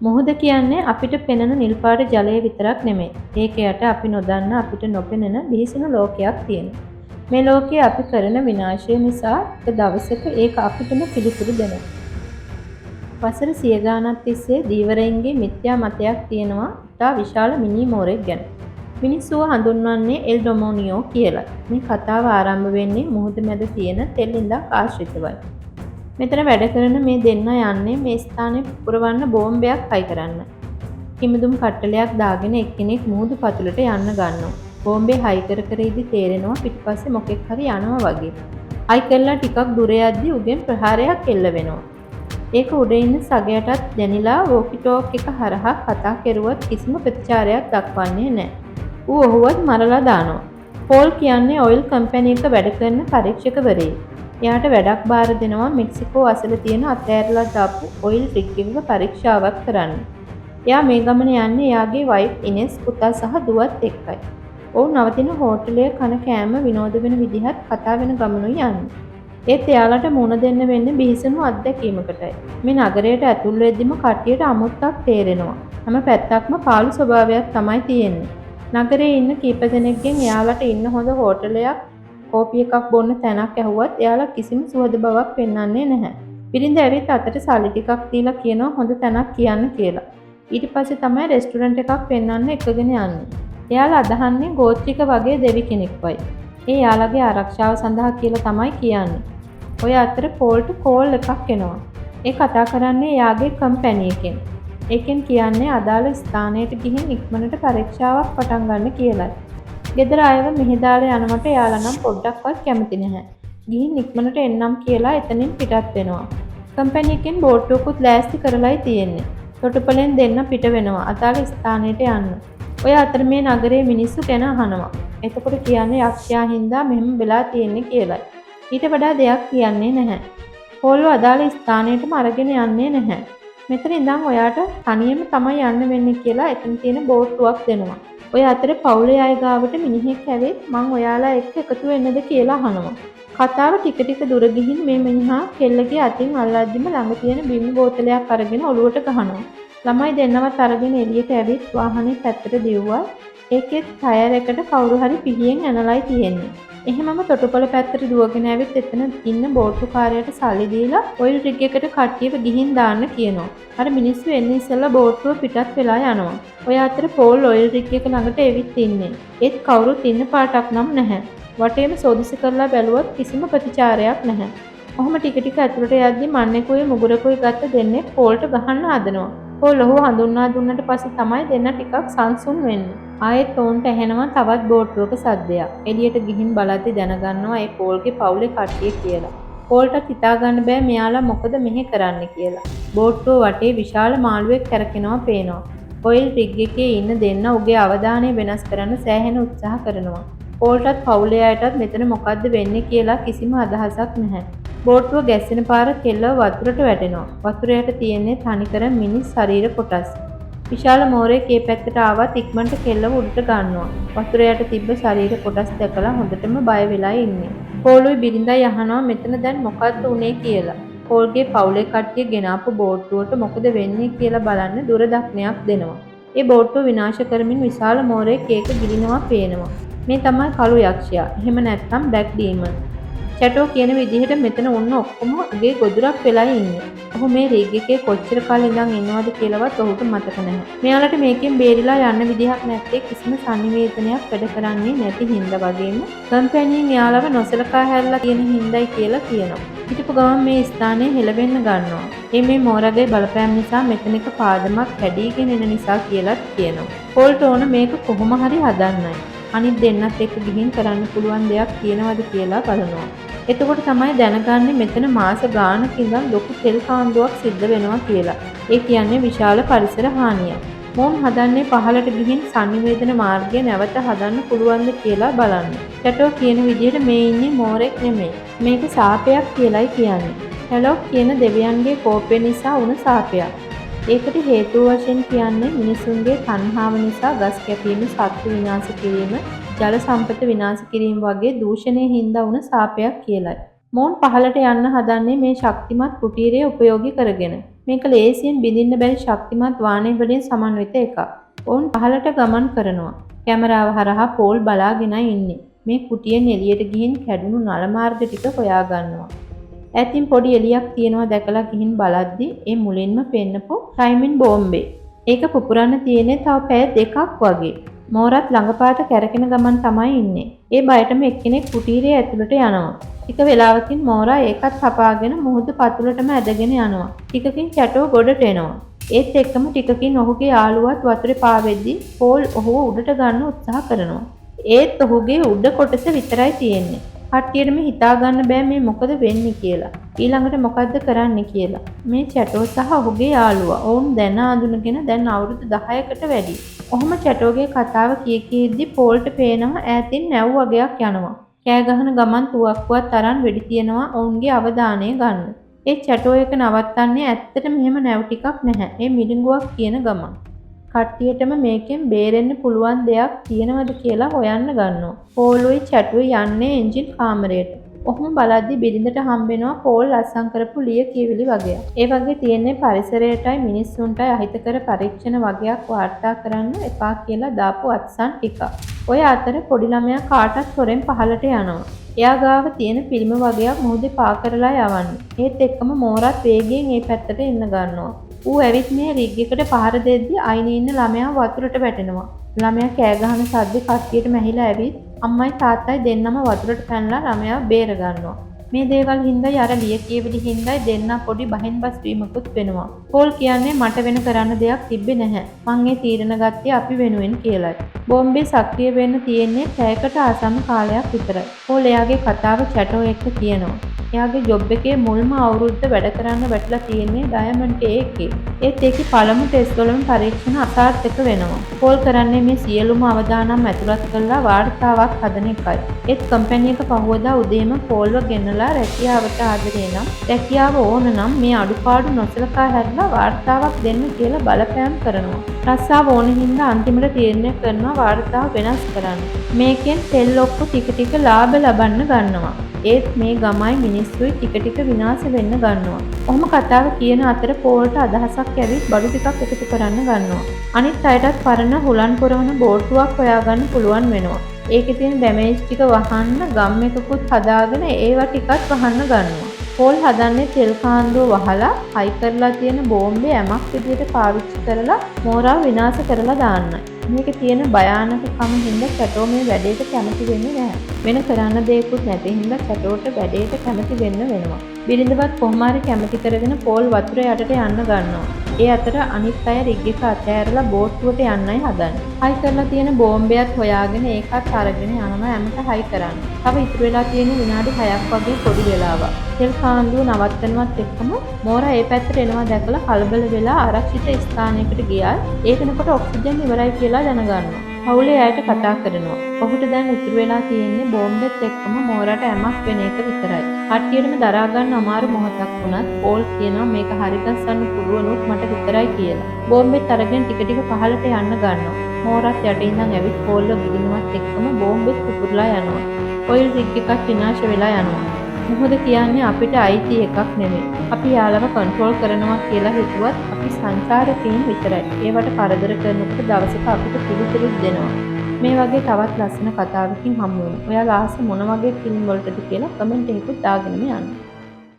මුහුද කියන්නේ අපිට පෙනෙන නිල් පාට ජලය විතරක් නෙමෙයි. ඒක යට අපි නොදන්න අපිට නොපෙනෙන බිහිසුණු ලෝකයක් තියෙනවා. මේ ලෝකයේ අපි කරන විනාශය නිසා එක දවසක ඒක අපිටම පිළිතුරු දෙනවා. වසර 100 ගාණක් තිස්සේ ධීවරයින්ගේ මිත්‍යා මතයක් තියෙනවා ඉතා විශාල මිනි මෝරෙක් ගැන. මිනිස්සුව හඳුන්වන්නේ එල් ඩොමෝනියෝ කියලා. මේ කතාව ආරම්භ වෙන්නේ මුහුද මැද තියෙන තෙල් ඉඳක් ආශ්‍රිතවයි. මෙතන වැඩ කරන මේ දෙන්න යන්නේ මේ ස්ථානයේ පුරවන්න බෝම්බයක් හයි කරන්න. කිමිදුම් කට්ටලයක් දාගෙන එක්කෙනෙක් මුහුදු පතුලට යන්න ගන්නවා. බෝම්බේ හයි කර ඉදි තේරෙනවා පිටිපස්සේ මොකෙක් හරි යනවා වගේ. හයි කරලා ටිකක් දුර යද්දි උගෙන් ප්‍රහාරයක් එල්ල වෙනවා. ඒක උඩ ඉන්න සගයටත් දැනිලා වෝකි ටෝක් එක හරහා කතා කෙරුවත් කිසිම ප්‍රතිචාරයක් දක්වන්නේ නැහැ. ඌ ඔහුවත් මරලා දානවා. පෝල් කියන්නේ ඔයිල් කම්පැනි එක වැඩ කරන පරීක්ෂකවරයෙක්. එයාට වැඩක් බාර දෙනවා මෙක්සිකෝ අසල තියෙන අතෑරලා දාපු ඔයිල් රිග් එකක පරීක්ෂාවක් කරන්න. එයා මේ ගමන යන්නේ එයාගේ වයිෆ් ඉනෙස් පුතා සහ දුවත් එක්කයි. ඔවුන් නවතින හෝටලයේ කන කෑම විනෝද වෙන විදිහත් කතා වෙන ගමනුයි යන්නේ. ඒත් එයාලට මුණ දෙන්න වෙන්නේ බිහිසුණු අත්දැකීමකටයි. මේ නගරයට ඇතුල් වෙද්දිම කට්ටියට අමුත්තක් තේරෙනවා. හැම පැත්තක්ම පාළු ස්වභාවයක් තමයි තියෙන්නේ. නගරේ ඉන්න කීප දෙනෙක්ගෙන් එයාලට ඉන්න හොඳ හෝටලයක් කෝපි එකක් බොන්න තැනක් ඇහුවත් එයාලා කිසිම සුවද බවක් පෙන්වන්නේ නැහැ. පිරිඳ ඇවිත් අතට සල්ලි ටිකක් දීලා කියනවා හොඳ තැනක් කියන්න කියලා. ඊට පස්සේ තමයි රෙස්ටුරන්ට් එකක් පෙන්වන්න එකගෙන යන්නේ. එයාලා අදහන්නේ ගෝත්‍රික වගේ දෙවි කෙනෙක්වයි. ඒ යාළගේ ආරක්ෂාව සඳහා කියලා තමයි කියන්නේ. ඔය අතර පෝල්ට කෝල් එකක් එනවා. ඒ කතා කරන්නේ එයාගේ කම්පැනි එකෙන්. ඒකෙන් කියන්නේ අදාළ ස්ථානයට ගිහින් ඉක්මනට පරීක්ෂාවක් පටන් ගන්න කියලායි. ගෙදර අයව මෙහි දාලා යනකොට එයාලා නම් පොඩ්ඩක්වත් කැමති නැහැ. ගිහින් ඉක්මනට එන්නම් කියලා එතනින් පිටත් වෙනවා. කම්පැනි එකෙන් බෝට්ටුවකුත් ලෑස්ති කරලායි තියෙන්නේ. තොටුපළෙන් දෙන්න පිට වෙනවා අදාළ ස්ථානයට යන්න. ඔය අතර මේ නගරයේ මිනිස්සු ගැන අහනවා. එතකොට කියන්නේ යක්ෂයා හින්දා මෙහෙම වෙලා තියෙන්නේ කියලායි. ඊට වඩා දෙයක් කියන්නේ නැහැ. පෝල්ව අදාළ ස්ථානයටම අරගෙන යන්නේ නැහැ. මෙතන ඉඳන් ඔයාට තනියම තමයි යන්න වෙන්නේ කියලා එතන තියෙන බෝට්ටුවක් දෙනවා. ඔය අතරේ පවුලේ අය ගාවට මිනිහෙක් ඇවිත් මං ඔයාලා එක්ක එකතු වෙන්නද කියලා අහනවා. කතාව ටික දුර ගිහින් මේ මිනිහා කෙල්ලගේ අතින් අල්ලද්දිම ළඟ තියෙන බිම් බෝතලයක් අරගෙන ඔලුවට ගහනවා. ළමයි දෙන්නවත් අරගෙන එළියට ඇවිත් වාහනේ පැත්තට දිව්වා. ඒකෙත් ටයර් එකට කවුරු හරි පිහියෙන් ඇනලයි තියෙන්නේ. එහෙමම තොටුපළ පැත්තට දුවගෙන ඇවිත් එතන ඉන්න බෝට්ටුකාරයාට සල්ලි දීලා ඔයිල් රිග් එකට කට්ටියව ගිහින් දාන්න කියනවා. අර මිනිස්සු එන්නේ ඉස්සෙල්ලා බෝට්ටුව පිටත් වෙලා යනවා. ඔය අතර පෝල් ඔයිල් රිග් එක ළඟට එවිත් ඉන්නේ. ඒත් කවුරුත් ඉන්න පාටක් නම් නැහැ. වටේම සෝදිසි කරලා බැලුවත් කිසිම ප්‍රතිචාරයක් නැහැ. ඔහොම ටික ඇතුළට යද්දි මන්නේකුයි මුගුරකුයි ගත්ත දෙන්නේ පෝල්ට ගහන්න හදනවා. පෝල් ඔහු හඳුන්වා දුන්නට පස්සේ තමයි දෙන්න ටිකක් සංසුන් වෙන්නේ. ආයෙත් ඔවුන්ට ඇහෙනවා තවත් බෝට්ටුවක සද්දයක්. එළියට ගිහින් බලද්දි දැනගන්නවා ඒ පෝල්ගේ පවුලේ කට්ටිය කියලා. පෝල්ටත් හිතා ගන්න බෑ මෙයාලා මොකද මෙහෙ කරන්නේ කියලා. බෝට්ටුව වටේ විශාල මාළුවෙක් කැරකෙනවා පේනවා. ඔයිල් රිග් එකේ ඉන්න දෙන්න උගේ අවධානය වෙනස් කරන්න සෑහෙන උත්සාහ කරනවා. පෝල්ටත් පවුලේ අයටත් මෙතන මොකද්ද වෙන්නේ කියලා කිසිම අදහසක් නැහැ. බෝට්ටුව ගැස්සෙන පාර කෙල්ලව වතුරට වැටෙනවා. වතුරයට තියෙන්නේ තනිකර මිනිස් ශරීර කොටස්. විශාල මෝරෙක් ඒ පැත්තට ආවත් ඉක්මනට කෙල්ලව උඩට ගන්නවා. වතුරයට තිබ්බ ශරීර කොටස් දැකලා හොඳටම බය වෙලා ඉන්නේ. පෝලුයි බිරිඳයි අහනවා මෙතන දැන් මොකද්ද උනේ කියලා. පෝල්ගේ පවුලේ කට්ටිය ගෙනාපු බෝට්ටුවට මොකද වෙන්නේ කියලා බලන්න දුරදක්නයක් දෙනවා. ඒ බෝට්ටුව විනාශ කරමින් විශාල මෝරෙක් ඒක ගිලිනවා පේනවා. මේ තමයි කළු යක්ෂයා. එහෙම නැත්නම් බ්ලැක් ඩීමන්. චැටෝ කියන විදිහට මෙතන උන්න ඔක්කොම උගේ ගොදුරක් වෙලා ඉන්නේ. ඔහු මේ රිග් එකේ කොච්චර කාලෙ ඉඳන් ඉන්නවද කියලාවත් ඔහුට මතක නැහැ. මෙයාලට මේකෙන් බේරිලා යන්න විදිහක් නැත්තේ කිසිම සංනිවේදනයක් වැඩ කරන්නේ නැති හින්දා වගේම කම්පැනියෙන් එයාලව නොසලකා හැරලා තියෙන හින්දායි කියලා කියනවා. හිටපු ගමන් මේ ස්ථානය හෙලවෙන්න ගන්නවා. මේ මෝරගේ බලපෑම් නිසා මෙතනක පාදමක් කැඩීගෙන එන නිසා කියලාත් කියනවා. පෝල්ට ඕන මේක කොහොම හරි හදන්නයි. අනිත් දෙන්නත් එක්ක ගිහින් කරන්න පුළුවන් දෙයක් තියෙනවද කියලා බලනවා. එතකොට තමයි දැනගන්නේ මෙතන මාස ගානක ඉඳන් ලොකු තෙල් කාන්දුවක් සිද්ධ වෙනවා කියලා. ඒ කියන්නේ විශාල පරිසර හානියක්. මොවුන් හදන්නේ පහළට ගිහින් සංනිවේදන මාර්ගය නැවත හදන්න පුළුවන්ද කියලා බලන්න. චැටෝ කියන විදිහට මේ ඉන්නේ මෝරෙක් නෙමෙයි. මේක සාපයක් කියලායි කියන්නේ. හැලොක් කියන දෙවියන්ගේ කෝපය නිසා වුණ සාපයක්. ඒකට හේතුව වශයෙන් කියන්නේ මිනිසුන්ගේ තණ්හාව නිසා ගස් කැපීම, සත්ත්ව විනාශ කිරීම, ජල සම්පත විනාශ කිරීම වගේ දූෂණයේ හින්දා වුණ සාපයක් කියලායි. මොවුන් පහළට යන්න හදන්නේ මේ ශක්තිමත් කුටීරය උපයෝගී කරගෙන. මේක ලේසියෙන් බිඳින්න බැරි ශක්තිමත් වාහන වලින් සමන්විත එකක්. ඔවුන් පහළට ගමන් කරනවා. කැමරාව හරහා පෝල් බලාගෙනයි ඉන්නේ. මේ කුටියෙන් එළියට ගිහින් කැඩුණු නල මාර්ග ටික හොයාගන්නවා. ඈතින් පොඩි එළියක් තියෙනවා දැකලා ගිහින් බලද්දි ඒ මුලින්ම පෙන්නපු ටයිමින් බෝම්බේ. ඒක පුපුරන්න තියෙන්නේ තව පැය දෙකක් වගේ. මෝරත් ළඟපාත කැරකෙන ගමන් තමයි ඉන්නේ. ඒ බයටම එක්කෙනෙක් කුටීරයේ ඇතුළට යනවා. ටික වෙලාවකින් මෝරා ඒකත් හපාගෙන මුහුදු පතුලටම ඇදගෙන යනවා. ටිකකින් චැටෝ ගොඩට එනවා. ඒත් එක්කම ටිකකින් ඔහුගේ යාළුවත් වතුරේ පාවෙද්දී පෝල් ඔහුව උඩට ගන්න උත්සාහ කරනවා. ඒත් ඔහුගේ උඩ කොටස විතරයි තියෙන්නේ. කට්ටියටම හිතා ගන්න බෑ මේ මොකද වෙන්නේ කියලා. ඊළඟට මොකද්ද කරන්න කියලා. මේ චැටෝ සහ ඔහුගේ යාළුවා ඔවුන් දැන අඳුනගෙන දැන් අවුරුදු 10කට වැඩි. ඔහොම චැටෝගේ කතාව කීකීද්දි පෝල්ට පේනවා ඈතින් නැව් වගයක් යනවා. කෑ ගහන ගමන් තුවක්කුවත් අරන් වෙඩි තියනවා ඔවුන්ගේ අවධානය ගන්න. ඒ චැටෝ එක නවත්තන්නේ ඇත්තට මෙහෙම නැව් ටිකක් නැහැ. ඒ මිරිඟුවක් කියන ගමන්. කට්ටියටම මේකෙන් බේරෙන්න පුළුවන් දෙයක් තියෙනවද කියලා හොයන්න ගන්නවා. පෝලුයි චැටුයි යන්නේ එන්ජින් කාමරයට. ඔහොම බලද්දි බිරිඳට හම්බෙනවා පෝල් ලස්සම් කරපු ලිය කියවිලි වගේක්. ඒ වගේ තියෙන්නේ පරිසරයටයි මිනිස්සුන්ටයි අහිතකර පරීක්ෂණ වගේක් වාර්තා කරන්න එපා කියලා දාපු අත්සන් ටිකක්. ඔය අතර පොඩි ළමයා කාටත් හොරෙන් පහළට යනවා. එයා ගාව තියෙන පිළිම වගේක් මුහුදේ පා කරලා යවන්නේ. ඒත් එක්කම මෝරත් වේගයෙන් ඒ පැත්තට එන්න ගන්නවා. ඌ ඇවිත් මේ රිග් එකට පහර දෙද්දි අයිනේ ඉන්න ළමයා වතුරට වැටෙනවා. ළමයා කෑ ගහන සද්දේ කට්ටියටම ඇහිලා ඇවිත් අම්මයි තාත්තයි දෙන්නම වතුරට පැනලා ළමයාව බේර ගන්නවා. මේ දේවල් හින්දායි අර ලිය කියවිලි හින්දායි දෙන්නා පොඩි බහින් බස් වීමකුත් වෙනවා. පෝල් කියන්නේ මට වෙන කරන්න දෙයක් තිබ්බේ නැහැ. මං ඒ තීරණ ගත්තේ අපි වෙනුවෙන් කියලායි. බෝම්බේ සක්‍රිය වෙන්න තියෙන්නේ පැයකට ආසන්න කාලයක් විතරයි. පෝල් එයාගේ කතාව චැටෝ එක්ක කියනවා. එයාගේ ජොබ් එකේ මුල්ම අවුරුද්ද වැඩ කරන්න වැටලා තියෙන්නේ ඩයමන්ඩ් එකේ. ඒත් ඒකේ පළමු ටෙස්ට් වලම පරීක්ෂණ අසාර්ථක වෙනවා. පෝල් කරන්නේ මේ සියලුම අවදානම් ඇතුළත් කරලා වාර්තාවක් හදන එකයි. ඒත් කම්පැනි එක පහුවදා උදේම පෝල්ව ගෙනලා රැකියාවට ආදරේ නම් රැකියාව ඕන නම් මේ අඩුපාඩු නොසලකා හැරලා වාර්තාවක් දෙන්න කියලා බලපෑම් කරනවා. රස්සාව ඕන හින්දා අන්තිමට තීරණය කරනවා වාර්තාව වෙනස් කරන්න. මේකෙන් තෙල් ඔක්කො ටික ටික ලාභ ලබන්න ගන්නවා. ඒත් මේ ගමයි මිනිස්සුයි ටික ටික විනාශ වෙන්න ගන්නවා. ඔහොම කතාව කියන අතර පෝල්ට අදහසක් ඇවිත් බඩු ටිකක් එකතු කරන්න ගන්නවා. අනිත් අයටත් පරණ හුලන් පුරවන බෝට්ටුවක් හොයාගන්න පුළුවන් වෙනවා. ඒකේ තියෙන ඩැමේජ් ටික වහන්න ගම් එකකුත් හදාගෙන ඒවා ටිකත් වහන්න ගන්නවා. පෝල් හදන්නේ තෙල් කාන්දුව වහලා හයි කරලා තියෙන බෝම්බේ ඇමක් විදියට පාවිච්චි කරලා මෝරාව විනාශ කරලා දාන්නයි. මේකේ තියෙන භයානකකම හින්දා චැටෝ මේ වැඩේට කැමති වෙන්නේ නැහැ. වෙන කරන්න දෙයක්වත් නැති හින්දා චැටෝට වැඩේට කැමති වෙන්න වෙනවා. බිරිඳවත් කොහොම හරි කැමති කරගෙන පෝල් වතුර යටට යන්න ගන්නවා. ඒ අතර අනිත් අය රිග් එක අතෑරලා බෝට්ටුවට යන්නයි හදන්නේ. හයි කරලා තියෙන බෝම්බයත් හොයාගෙන ඒකත් අරගෙන යනවා ඇමට හයි කරන්න. තව ඉතුරු වෙලා තියෙන විනාඩි 6ක් වගේ පොඩි වෙලාවක්. තෙල් කාන්දුව නවත්තනවත් එක්කම මෝරා ඒ පැත්තට එනවා දැකලා කලබල වෙලා ආරක්ෂිත ස්ථානයකට ගියා. ඒකනකොට ඔක්සිජන් ඉවරයි කියලා දැනගන්නවා. පවුලේ අයට කතා කරනවා. ඔහුට දැන් ඉතුරු වෙලා තියෙන්නේ බෝම්බෙත් එක්කම මෝරාට ඇමක් වෙන එක විතරයි. කට්ටියටම දරා ගන්න අමාරු මොහොතක් වුණත් පෝල් කියනවා මේක හරි ගස්සන්න පුළුවනුත් මට විතරයි කියලා. බෝම්බෙත් අරගෙන ටික ටික පහළට යන්න ගන්නවා. මෝරාත් යට ඉඳන් ඇවිත් පෝල්ව ගිලිනවත් එක්කම බෝම්බෙත් පුපුරලා යනවා. ඔයිල් රිග් එකක් විනාශ වෙලා යනවා. මොකද කියන්නේ අපිට අයිති එකක් නෙමෙයි. අපි යාළුව කන්ට්‍රෝල් කරනවා කියලා හිතුවත් අපි සංචාරකයින් විතරයි. ඒවට කරදර කරනකොට දවසක අපිට පිළිතුරුත් දෙනවා. මේ වගේ තවත් ලස්සන කතාවකින් හමු වෙමු. ඔයාලා ආස මොන වගේ ෆිල්ම් වලටද කියලා කමෙන්ට් එකකුත් දාගෙනම යන්න.